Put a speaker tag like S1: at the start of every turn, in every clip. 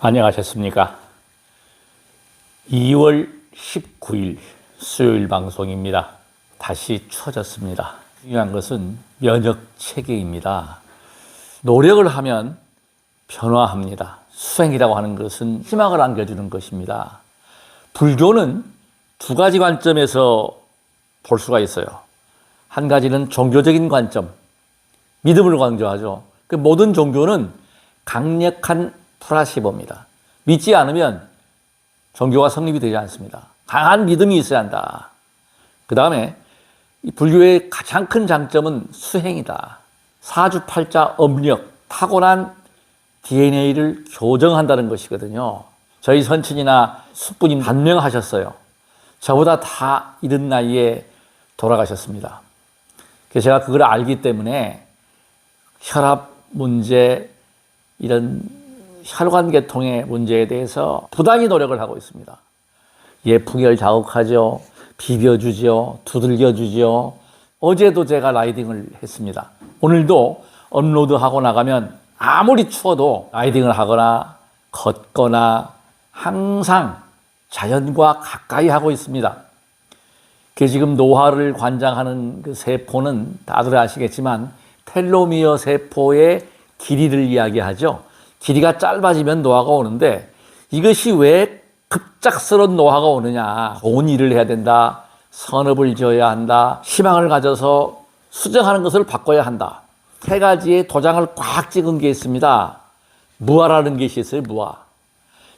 S1: 안녕하셨습니까? 2월 19일 수요일 방송입니다. 다시 추워졌습니다. 중요한 것은 면역 체계입니다. 노력을 하면 변화합니다. 수행이라고 하는 것은 희망을 안겨주는 것입니다. 불교는 두 가지 관점에서 볼 수가 있어요. 한 가지는 종교적인 관점, 믿음을 강조하죠. 그 모든 종교는 강력한 플라시보입니다. 믿지 않으면 종교가 성립이 되지 않습니다. 강한 믿음이 있어야 한다. 그 다음에 이 불교의 가장 큰 장점은 수행이다. 사주팔자 업력, 타고난 DNA를 교정한다는 것이거든요. 저희 선친이나 숙부님 반명하셨어요. 저보다 다 이른 나이에 돌아가셨습니다. 그래서 제가 그걸 알기 때문에 혈압 문제, 이런 혈관계통의 문제에 대해서 부단히 노력을 하고 있습니다. 예풍열 자극하죠. 비벼주죠. 두들겨주죠. 어제도 제가 라이딩을 했습니다. 오늘도 업로드하고 나가면 아무리 추워도 라이딩을 하거나 걷거나 항상 자연과 가까이 하고 있습니다. 그 지금 노화를 관장하는 그 세포는 다들 아시겠지만 텔로미어 세포의 길이를 이야기하죠. 길이가 짧아지면 노화가 오는데 이것이 왜 급작스러운 노화가 오느냐. 좋은 일을 해야 된다. 선업을 지어야 한다. 희망을 가져서 수정하는 것을 바꿔야 한다. 세 가지의 도장을 꽉 찍은 게 있습니다. 무아라는 것이 있어요. 무아.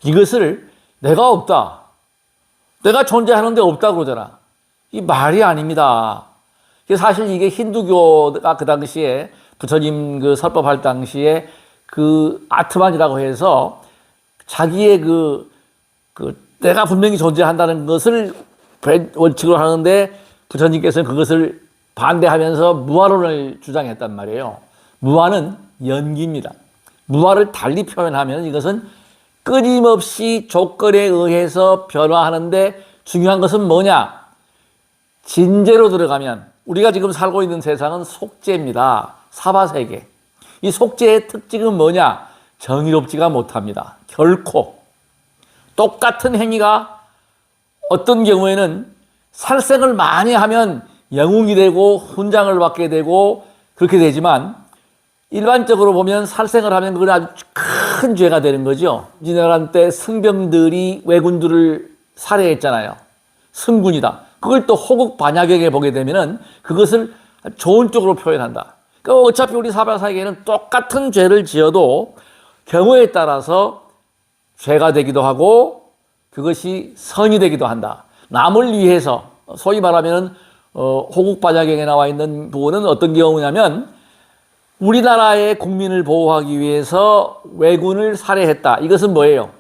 S1: 이것을 내가 없다. 내가 존재하는데 없다 그러잖아. 이 말이 아닙니다. 사실 이게 힌두교가 그 당시에 부처님 그 설법할 당시에 그 아트만이라고 해서 자기의 내가 분명히 존재한다는 것을 원칙으로 하는데 부처님께서는 그것을 반대하면서 무아론을 주장했단 말이에요. 무아는 연기입니다. 무아를 달리 표현하면 이것은 끊임없이 조건에 의해서 변화하는데 중요한 것은 뭐냐? 진재로 들어가면 우리가 지금 살고 있는 세상은 속죄입니다. 사바세계. 이 속죄의 특징은 뭐냐? 정의롭지가 못합니다. 결코. 똑같은 행위가 어떤 경우에는 살생을 많이 하면 영웅이 되고 훈장을 받게 되고 그렇게 되지만 일반적으로 보면 살생을 하면 그건 아주 큰 죄가 되는 거죠. 지나간 때 승병들이 왜군들을 살해했잖아요. 승군이다. 그걸 또 호국 반야경에 보게 되면은 그것을 좋은 쪽으로 표현한다. 그러니까 어차피 우리 사바세계는 똑같은 죄를 지어도 경우에 따라서 죄가 되기도 하고 그것이 선이 되기도 한다. 남을 위해서 소위 말하면 호국 반야경에 나와 있는 부분은 어떤 경우냐면 우리나라의 국민을 보호하기 위해서 왜군을 살해했다. 이것은 뭐예요?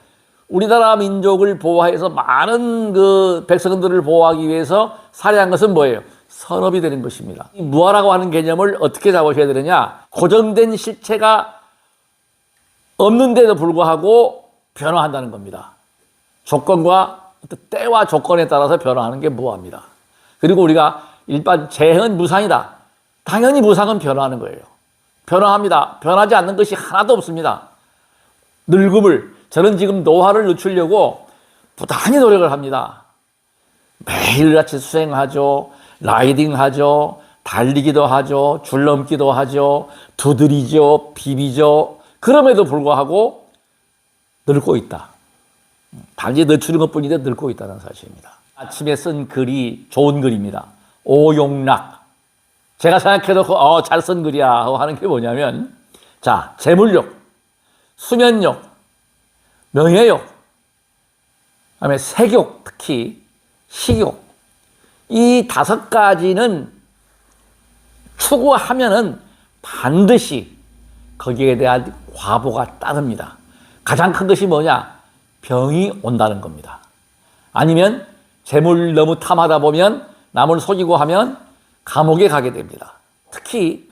S1: 우리나라 민족을 보호해서 많은 그 백성들을 보호하기 위해서 살해한 것은 뭐예요? 선업이 되는 것입니다. 무아라고 하는 개념을 어떻게 잡으셔야 되느냐? 고정된 실체가 없는데도 불구하고 변화한다는 겁니다. 조건과 때와 조건에 따라서 변화하는 게 무아입니다. 그리고 우리가 일반 재은 무상이다. 당연히 무상은 변화하는 거예요. 변화합니다. 변하지 않는 것이 하나도 없습니다. 늙음을, 저는 지금 노화를 늦추려고 부단히 노력을 합니다. 매일같이 수행하죠. 라이딩하죠. 달리기도 하죠. 줄넘기도 하죠. 두드리죠. 비비죠. 그럼에도 불구하고 늙고 있다. 단지 늦추는 것뿐인데 늙고 있다는 사실입니다. 아침에 쓴 글이 좋은 글입니다. 오용락. 제가 생각해도 잘 쓴 글이야 하고 하는 게 뭐냐면 자, 재물욕, 수면욕, 명예욕, 그다음에 색욕, 특히 식욕. 이 5가지는 추구하면은 반드시 거기에 대한 과보가 따릅니다. 가장 큰 것이 뭐냐? 병이 온다는 겁니다. 아니면 재물 너무 탐하다 보면 남을 속이고 하면 감옥에 가게 됩니다. 특히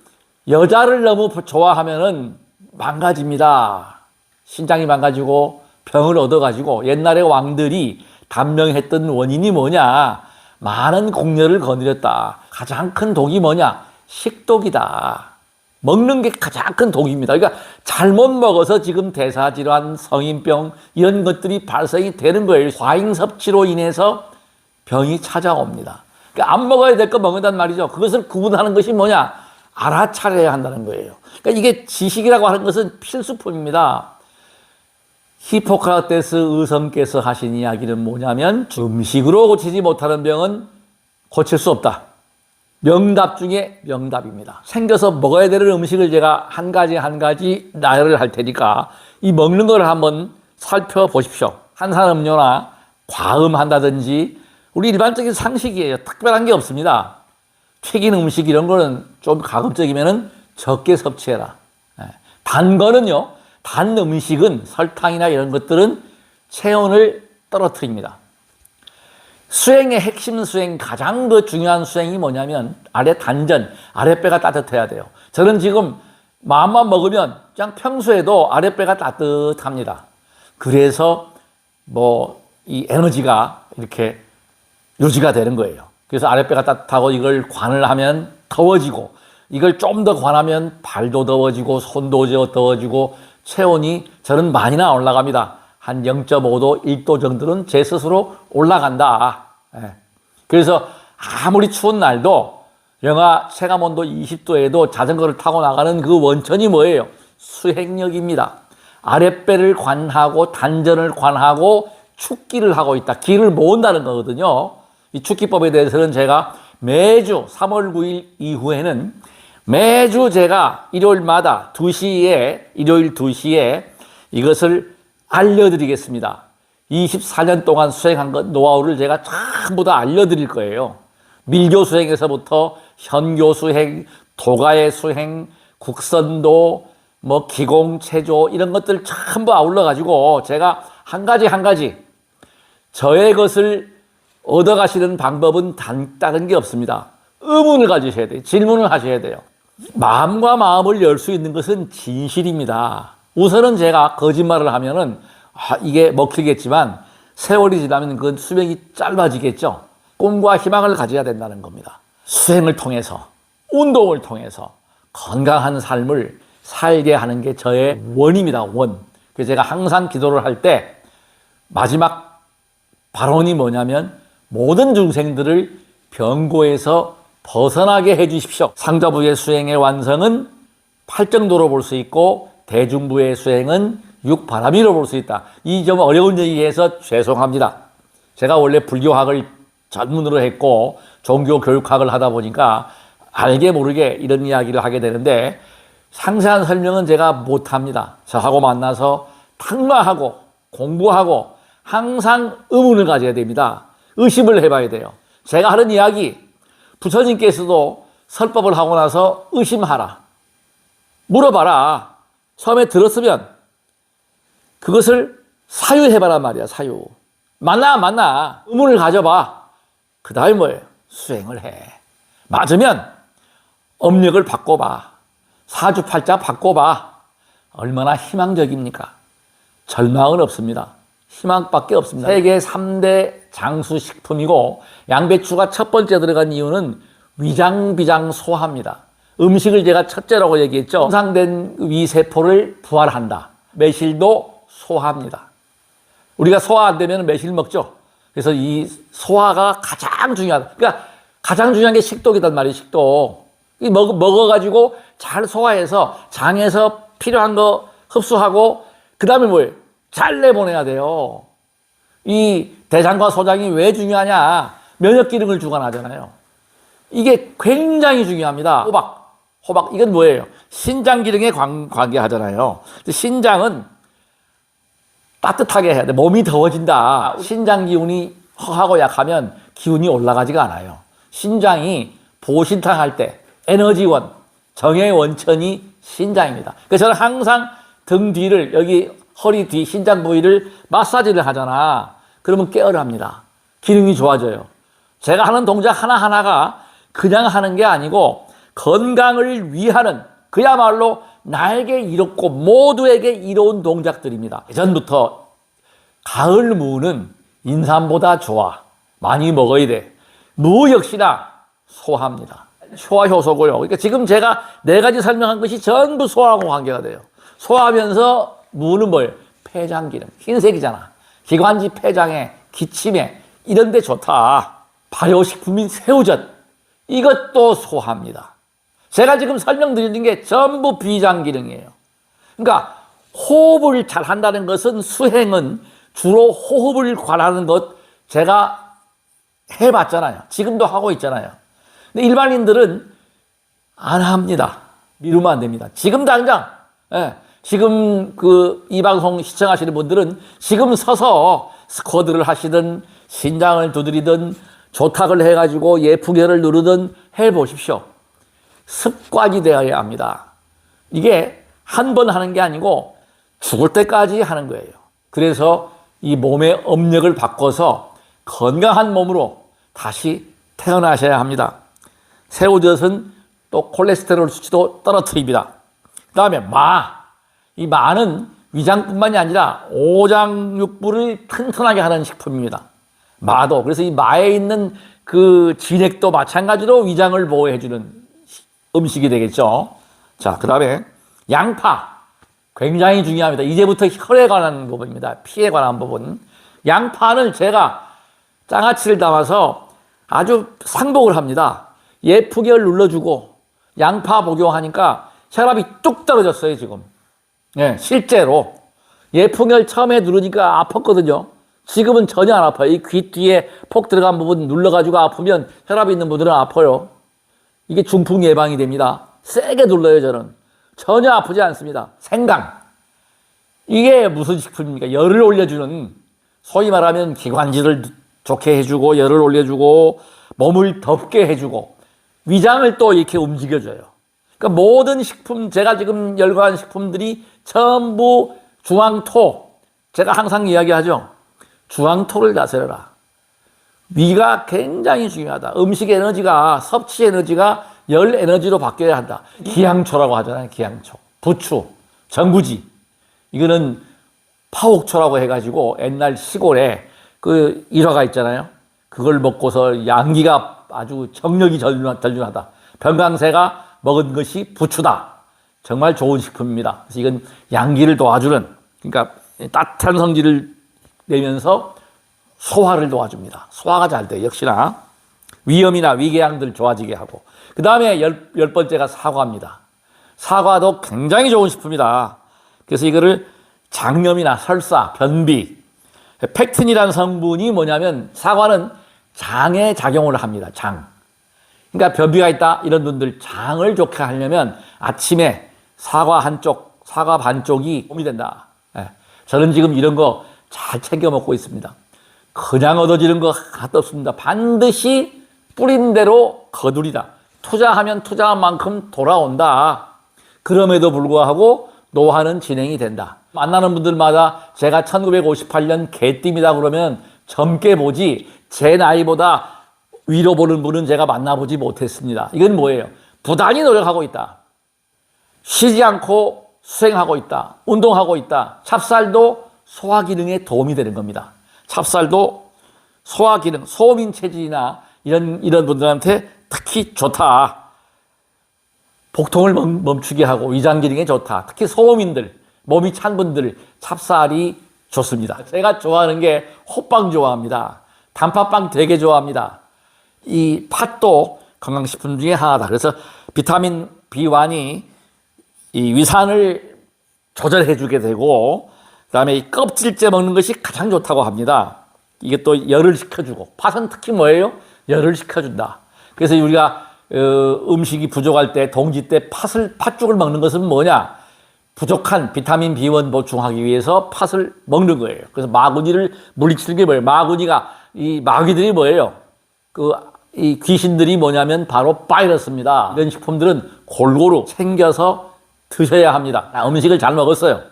S1: 여자를 너무 좋아하면은 망가집니다. 신장이 망가지고 병을 얻어가지고 옛날에 왕들이 단명했던 원인이 뭐냐? 많은 공녀를 거느렸다. 가장 큰 독이 뭐냐? 식독이다. 먹는 게 가장 큰 독입니다. 그러니까 잘못 먹어서 지금 대사질환, 성인병 이런 것들이 발생이 되는 거예요. 과잉 섭취로 인해서 병이 찾아옵니다. 그러니까 안 먹어야 될 거 먹는단 말이죠. 그것을 구분하는 것이 뭐냐? 알아차려야 한다는 거예요. 그러니까 이게 지식이라고 하는 것은 필수품입니다. 히포크라테스 의성께서 하신 이야기는 뭐냐면 음식으로 고치지 못하는 병은 고칠 수 없다. 명답 중에 명답입니다. 생겨서 먹어야 되는 음식을 제가 한 가지 나열을 할 테니까 이 먹는 걸 한번 살펴보십시오. 탄산음료나 과음한다든지 우리 일반적인 상식이에요. 특별한 게 없습니다. 튀긴 음식 이런 거는 좀 가급적이면 적게 섭취해라. 단 거는요. 단 음식은 설탕이나 이런 것들은 체온을 떨어뜨립니다. 수행의 핵심 수행, 가장 중요한 수행이 뭐냐면 단전, 아랫배가 따뜻해야 돼요. 저는 지금 마음만 먹으면 그냥 평소에도 아랫배가 따뜻합니다. 그래서 이 에너지가 이렇게 유지가 되는 거예요. 그래서 아랫배가 따뜻하고 이걸 관을 하면 더워지고 이걸 좀 더 관하면 발도 더워지고 손도 더워지고 체온이 저는 많이나 올라갑니다. 한 0.5도, 1도 정도는 제 스스로 올라간다. 그래서 아무리 추운 날도 영하 체감온도 20도에도 자전거를 타고 나가는 그 원천이 뭐예요? 수행력입니다. 아랫배를 관하고 단전을 관하고 축기를 하고 있다. 기를 모은다는 거거든요. 이 축기법에 대해서는 제가 매주 3월 9일 이후에는 매주 제가 일요일마다 일요일 2시에 이것을 알려드리겠습니다. 24년 동안 수행한 것 노하우를 제가 전부 다 알려드릴 거예요. 밀교 수행에서부터 현교 수행, 도가의 수행, 국선도, 기공체조 이런 것들 전부 아울러 가지고 제가 한 가지 저의 것을 얻어가시는 방법은 다른 게 없습니다. 의문을 가지셔야 돼요. 질문을 하셔야 돼요. 마음과 마음을 열 수 있는 것은 진실입니다. 우선은 제가 거짓말을 하면은 이게 먹히겠지만 세월이 지나면 그 수명이 짧아지겠죠. 꿈과 희망을 가져야 된다는 겁니다. 수행을 통해서, 운동을 통해서 건강한 삶을 살게 하는 게 저의 원입니다. 원. 그래서 제가 항상 기도를 할 때 마지막 발언이 뭐냐면 모든 중생들을 병고에서 벗어나게 해 주십시오. 상자부의 수행의 완성은 팔정도로 볼 수 있고 대중부의 수행은 육바라미로 볼 수 있다. 이 좀 어려운 얘기해서 죄송합니다. 제가 원래 불교학을 전문으로 했고 종교교육학을 하다 보니까 알게 모르게 이런 이야기를 하게 되는데 상세한 설명은 제가 못합니다. 저하고 만나서 탁마하고 공부하고 항상 의문을 가져야 됩니다. 의심을 해봐야 돼요. 제가 하는 이야기 부처님께서도 설법을 하고 나서 의심하라. 물어봐라. 처음에 들었으면 그것을 사유해봐란 말이야. 사유. 맞나. 의문을 가져봐. 그 다음에 뭐예요? 수행을 해. 맞으면 업력을 바꿔봐. 사주팔자 바꿔봐. 얼마나 희망적입니까? 절망은 없습니다. 희망밖에 없습니다. 세계 3대 장수식품이고 양배추가 첫 번째 들어간 이유는 위장비장 소화입니다. 음식을 제가 첫째라고 얘기했죠. 손상된 위세포를 부활한다. 매실도 소화합니다. 우리가 소화 안 되면 매실 먹죠. 그래서 이 소화가 가장 중요하다. 그러니까 가장 중요한 게 식독이단 말이에요. 식독. 먹어가지고 잘 소화해서 장에서 필요한 거 흡수하고 그 다음에 뭐예요? 잘 내보내야 돼요. 이 대장과 소장이 왜 중요하냐? 면역 기능을 주관하잖아요. 이게 굉장히 중요합니다. 호박 이건 뭐예요? 신장 기능에 관계하잖아요. 신장은 따뜻하게 해야 돼. 몸이 더워진다. 신장 기운이 허하고 약하면 기운이 올라가지가 않아요. 신장이 보신탕 할 때 에너지원, 정의 원천이 신장입니다. 그래서 저는 항상 등 뒤를 여기 허리 뒤 신장 부위를 마사지를 하잖아. 그러면 깨어납니다. 기능이 좋아져요. 제가 하는 동작 하나하나가 그냥 하는 게 아니고 건강을 위하는 그야말로 나에게 이롭고 모두에게 이로운 동작들입니다. 예전부터 가을 무는 인삼보다 좋아. 많이 먹어야 돼. 무 역시나 소화합니다. 소화 효소고요. 그러니까 지금 제가 네 가지 설명한 것이 전부 소화하고 관계가 돼요. 소화하면서 무는 뭐예요? 폐장 기능. 흰색이잖아. 기관지 폐장에, 기침에 이런 데 좋다. 발효식품인 새우젓. 이것도 소화합니다. 제가 지금 설명드리는 게 전부 비장 기능이에요. 그러니까 호흡을 잘 한다는 것은 수행은 주로 호흡을 관하는 것 제가 해봤잖아요. 지금도 하고 있잖아요. 근데 일반인들은 안 합니다. 미루면 안 됩니다. 지금 당장, 지금 이 방송 시청하시는 분들은 지금 서서 스쿼드를 하시든 신장을 두드리든 조탁을 해가지고 예풍혈을 누르든 해보십시오. 습관이 되어야 합니다. 이게 한 번 하는 게 아니고 죽을 때까지 하는 거예요. 그래서 이 몸의 업력을 바꿔서 건강한 몸으로 다시 태어나셔야 합니다. 새우젓은 또 콜레스테롤 수치도 떨어뜨립니다. 그 다음에 이 마는 위장뿐만이 아니라 오장육부를 튼튼하게 하는 식품입니다. 마도. 그래서 이 마에 있는 그 진액도 마찬가지로 위장을 보호해주는 음식이 되겠죠. 자, 그 다음에 양파. 굉장히 중요합니다. 이제부터 혈에 관한 부분입니다. 피에 관한 부분. 양파는 제가 장아찌를 담아서 아주 상복을 합니다. 예풍혈 눌러주고 양파 복용하니까 혈압이 뚝 떨어졌어요, 지금. 네, 실제로. 예풍혈 처음에 누르니까 아팠거든요. 지금은 전혀 안 아파요. 이 귀 뒤에 폭 들어간 부분 눌러가지고 아프면 혈압이 있는 분들은 아파요. 이게 중풍 예방이 됩니다. 세게 눌러요, 저는. 전혀 아프지 않습니다. 생강. 이게 무슨 식품입니까? 열을 올려주는, 소위 말하면 기관지를 좋게 해주고, 열을 올려주고, 몸을 덥게 해주고, 위장을 또 이렇게 움직여줘요. 그러니까 모든 식품, 제가 지금 열거한 식품들이 전부 중앙토. 제가 항상 이야기하죠. 중앙토를 다스려라. 위가 굉장히 중요하다. 음식 에너지가, 섭취 에너지가 열 에너지로 바뀌어야 한다. 기양초라고 하잖아요. 기양초. 부추, 전구지. 이거는 파옥초라고 해가지고 옛날 시골에 그 일화가 있잖아요. 그걸 먹고서 양기가 아주 정력이 절준하다. 병강세가 먹은 것이 부추다. 정말 좋은 식품입니다. 그래서 이건 양기를 도와주는, 그러니까 따뜻한 성질을 내면서 소화를 도와줍니다. 소화가 잘 돼요. 역시나 위염이나 위궤양들 좋아지게 하고. 그 다음에 열 번째가 사과입니다. 사과도 굉장히 좋은 식품이다. 그래서 이거를 장염이나 설사, 변비, 펙틴이라는 성분이 뭐냐면 사과는 장에 작용을 합니다. 장. 그러니까 변비가 있다 이런 분들 장을 좋게 하려면 아침에 사과 한쪽, 사과 반쪽이 도움이 된다. 저는 지금 이런 거 잘 챙겨 먹고 있습니다. 그냥 얻어지는 거 하나도 없습니다. 반드시 뿌린 대로 거두리다. 투자하면 투자한 만큼 돌아온다. 그럼에도 불구하고 노화는 진행이 된다. 만나는 분들마다 제가 1958년 개띠입니다 그러면 젊게 보지 제 나이보다 위로 보는 분은 제가 만나보지 못했습니다. 이건 뭐예요? 부단히 노력하고 있다. 쉬지 않고 수행하고 있다. 운동하고 있다. 찹쌀도 소화 기능에 도움이 되는 겁니다. 찹쌀도 소화 기능, 소민 체질이나 이런 분들한테 특히 좋다. 복통을 멈추게 하고 위장 기능에 좋다. 특히 소민들, 몸이 찬 분들 찹쌀이 좋습니다. 제가 좋아하는 게 호빵 좋아합니다. 단팥빵 되게 좋아합니다. 이 팥도 건강식품 중에 하나다. 그래서 비타민 B1이 이 위산을 조절해주게 되고, 그 다음에 이 껍질째 먹는 것이 가장 좋다고 합니다. 이게 또 열을 식혀주고, 팥은 특히 뭐예요? 열을 식혀준다. 그래서 우리가 음식이 부족할 때, 동지 때 팥죽을 먹는 것은 뭐냐? 부족한 비타민 B1 보충하기 위해서 팥을 먹는 거예요. 그래서 마구니를 물리치는 게 뭐예요? 이 마귀들이 뭐예요? 이 귀신들이 뭐냐면 바로 바이러스입니다. 이런 식품들은 골고루 챙겨서 드셔야 합니다. 음식을 잘 먹었어요.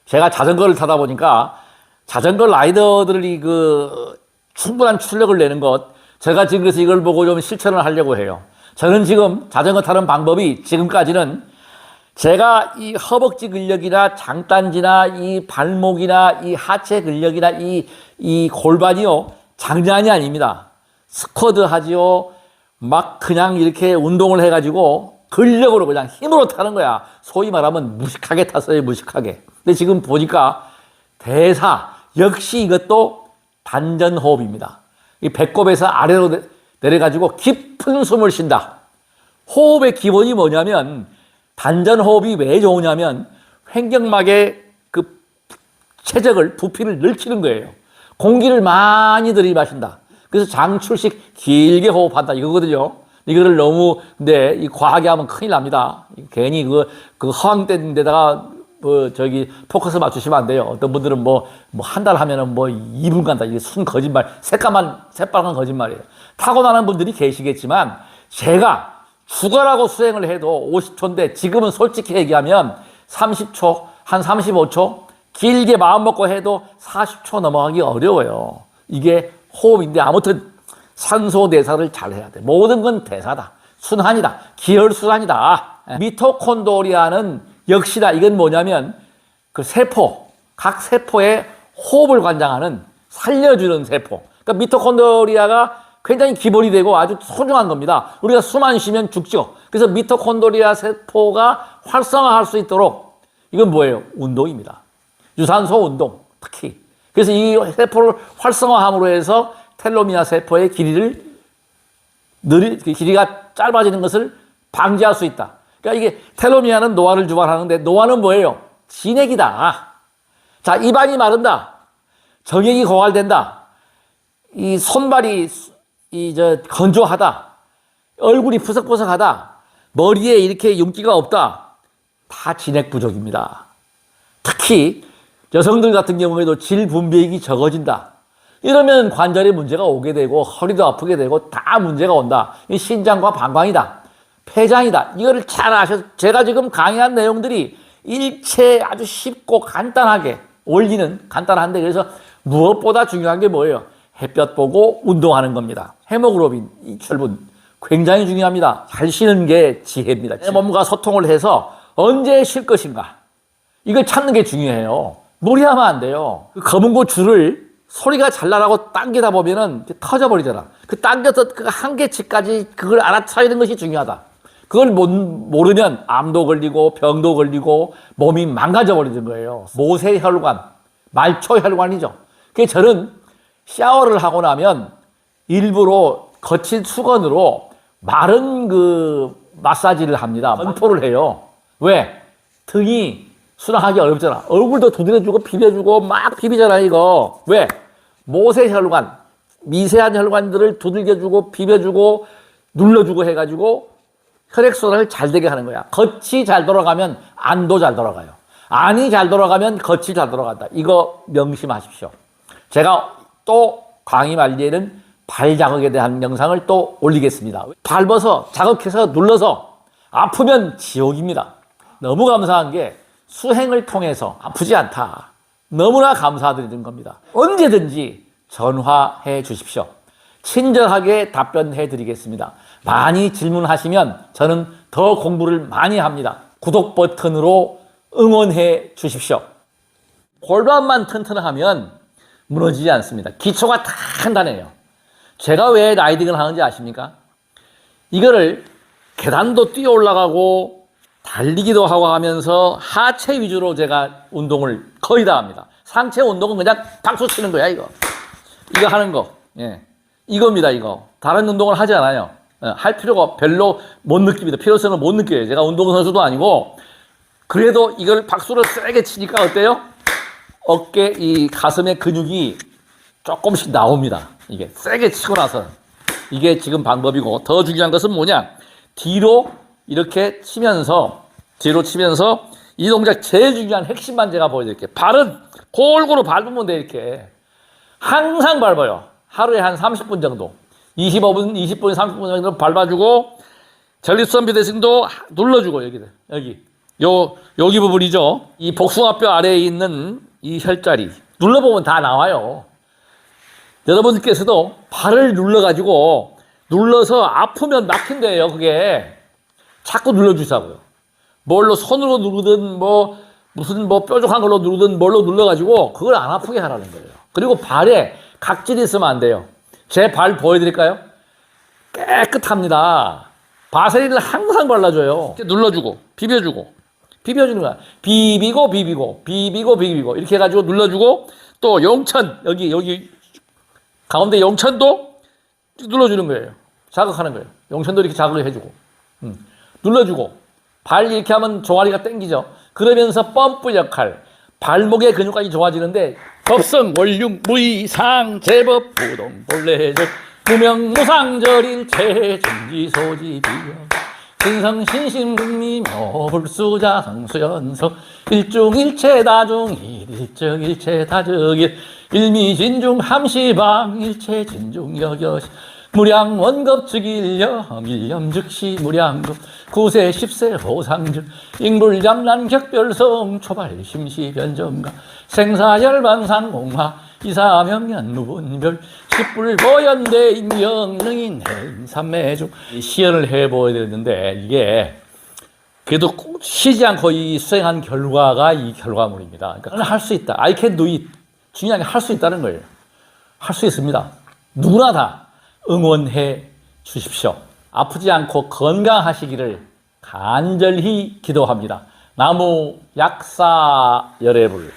S1: 제가 자전거를 타다 보니까 자전거 라이더들이 충분한 출력을 내는 것, 제가 지금 그래서 이걸 보고 좀 실천을 하려고 해요. 저는 지금 자전거 타는 방법이 지금까지는 제가 이 허벅지 근력이나 장단지나 이 발목이나 이 하체 근력이나 이 골반이요, 장난이 아닙니다. 스쿼드 하지요, 막 그냥 이렇게 운동을 해가지고 근력으로 그냥 힘으로 타는 거야. 소위 말하면 무식하게 탔어요, 무식하게. 근데 지금 보니까 대사 역시 이것도 단전호흡입니다. 이 배꼽에서 아래로 내려가지고 깊은 숨을 쉰다. 호흡의 기본이 뭐냐면 단전호흡이 왜 좋으냐면 횡격막의 그 최적을 부피를 늘리는 거예요. 공기를 많이 들이마신다. 그래서 장출식 길게 호흡한다 이거거든요. 이거를 너무 근데 이 과하게 하면 큰일 납니다. 괜히 그 허황된 데다가 포커스 맞추시면 안 돼요. 어떤 분들은 한 달 하면은 2분 간다. 이게 순 거짓말. 새빨간 거짓말이에요. 타고나는 분들이 계시겠지만 제가 죽어라고 수행을 해도 50초인데 지금은 솔직히 얘기하면 30초, 한 35초, 길게 마음 먹고 해도 40초 넘어가기 어려워요. 이게 호흡인데 아무튼 산소 대사를 잘 해야 돼. 모든 건 대사다. 순환이다. 기혈순환이다. 미토콘드리아는 역시나 이건 뭐냐면 그 세포, 각 세포의 호흡을 관장하는 살려주는 세포. 그러니까 미토콘드리아가 굉장히 기본이 되고 아주 소중한 겁니다. 우리가 숨 안 쉬면 죽죠. 그래서 미토콘드리아 세포가 활성화할 수 있도록 이건 뭐예요? 운동입니다. 유산소 운동 특히. 그래서 이 세포를 활성화함으로 해서 텔로미아 세포의 길이가 짧아지는 것을 방지할 수 있다. 그러니까 이게 텔로미아는 노화를 유발하는데 노화는 뭐예요? 진액이다. 자, 입안이 마른다. 정액이 고갈된다. 이 손발이 건조하다. 얼굴이 푸석푸석하다. 머리에 이렇게 윤기가 없다. 다 진액 부족입니다. 특히 여성들 같은 경우에도 질 분비액이 적어진다. 이러면 관절에 문제가 오게 되고 허리도 아프게 되고 다 문제가 온다. 이 신장과 방광이다. 폐장이다. 이거를 잘 아셔서 제가 지금 강의한 내용들이 일체 아주 쉽고 간단하게 원리는 간단한데 그래서 무엇보다 중요한 게 뭐예요? 햇볕 보고 운동하는 겁니다. 헤모글로빈, 이 철분 굉장히 중요합니다. 잘 쉬는 게 지혜입니다. 내 몸과 소통을 해서 언제 쉴 것인가 이걸 찾는 게 중요해요. 무리하면 안 돼요. 그 검은 고추를 소리가 잘 나라고 당기다 보면은 터져버리잖아. 그 당겨서 그 한계치까지 그걸 알아차리는 것이 중요하다. 그걸 모르면 암도 걸리고 병도 걸리고 몸이 망가져 버리는 거예요. 모세혈관, 말초혈관이죠. 그래서 저는 샤워를 하고 나면 일부러 거친 수건으로 마른 마사지를 합니다. 건포를 해요. 왜? 등이 순환하기 어렵잖아. 얼굴도 두드려주고 비벼주고 막 비비잖아 이거. 왜? 모세혈관, 미세한 혈관들을 두들겨주고 비벼주고 눌러주고 해가지고 혈액순환을 잘 되게 하는 거야. 겉이 잘 돌아가면 안도 잘 돌아가요. 안이 잘 돌아가면 겉이 잘 돌아간다. 이거 명심하십시오. 제가 또 강의 말기에는 발 자극에 대한 영상을 또 올리겠습니다. 밟아서 자극해서 눌러서 아프면 지옥입니다. 너무 감사한 게 수행을 통해서 아프지 않다. 너무나 감사드리는 겁니다. 언제든지 전화해 주십시오. 친절하게 답변해 드리겠습니다. 많이 질문하시면 저는 더 공부를 많이 합니다. 구독 버튼으로 응원해 주십시오. 골반만 튼튼하면 무너지지 않습니다. 기초가 단단해요. 제가 왜 라이딩을 하는지 아십니까? 이거를 계단도 뛰어 올라가고 달리기도 하고 하면서 하체 위주로 제가 운동을 거의 다 합니다. 상체 운동은 그냥 박수 치는 거야, 이거 하는 거. 예. 이겁니다, 이거. 다른 운동을 하지 않아요. 할 필요가 별로 못 느낍니다. 필요성을 못 느껴요. 제가 운동선수도 아니고. 그래도 이걸 박수를 세게 치니까 어때요? 어깨, 이 가슴의 근육이 조금씩 나옵니다. 이게 세게 치고 나서. 이게 지금 방법이고, 더 중요한 것은 뭐냐? 뒤로 이렇게 치면서 이 동작 제일 중요한 핵심만 제가 보여드릴게요. 발은 골고루 밟으면 돼, 이렇게. 항상 밟아요. 하루에 한 30분 정도. 20분, 30분 정도 밟아주고, 전립선 비대칭도 눌러주고, 여기 부분이죠. 이 복숭아뼈 아래에 있는 이 혈자리. 눌러보면 다 나와요. 여러분께서도 발을 눌러서 아프면 막힌대요, 그게. 자꾸 눌러주자고요. 뭘로 손으로 누르든 무슨 뾰족한 걸로 누르든 뭘로 눌러가지고 그걸 안 아프게 하라는 거예요. 그리고 발에 각질이 있으면 안 돼요. 제 발 보여드릴까요? 깨끗합니다. 바세린을 항상 발라줘요. 이렇게 눌러주고 비벼주고 비벼주는 거야. 비비고 비비고 비비고 비비고 이렇게 해가지고 눌러주고 또 용천 여기 가운데 용천도 눌러주는 거예요. 자극하는 거예요. 용천도 이렇게 자극을 해주고 눌러주고 발 이렇게 하면 종아리가 당기죠. 그러면서 펌프 역할 발목의 근육까지 좋아지는데 법성 원흉 무이상 제법 부동 본래적 무명무상절일체 정지소지비여 신성신심국미묘 불수자성수연서 일중일체 다중일 일정일체 다정일 일미진중 함시방 일체 진중여여시 무량원겁즉일염 일염즉시 무량급 구세 십세 호상즉 잉불잠난 격별성 초발심시변정가 생사열반상공화 이사명연 무분별 십불보연대 인명능인 해인삼매중 시연을 해보야 되는데 이게 그래도 꼭 쉬지 않고 이 수행한 결과가 이 결과물입니다. 그러니까 할 수 있다. I can do it. 중요한 게 할 수 있다는 거예요. 할 수 있습니다. 누구나 다 응원해 주십시오. 아프지 않고 건강하시기를 간절히 기도합니다. 나무 약사 열애불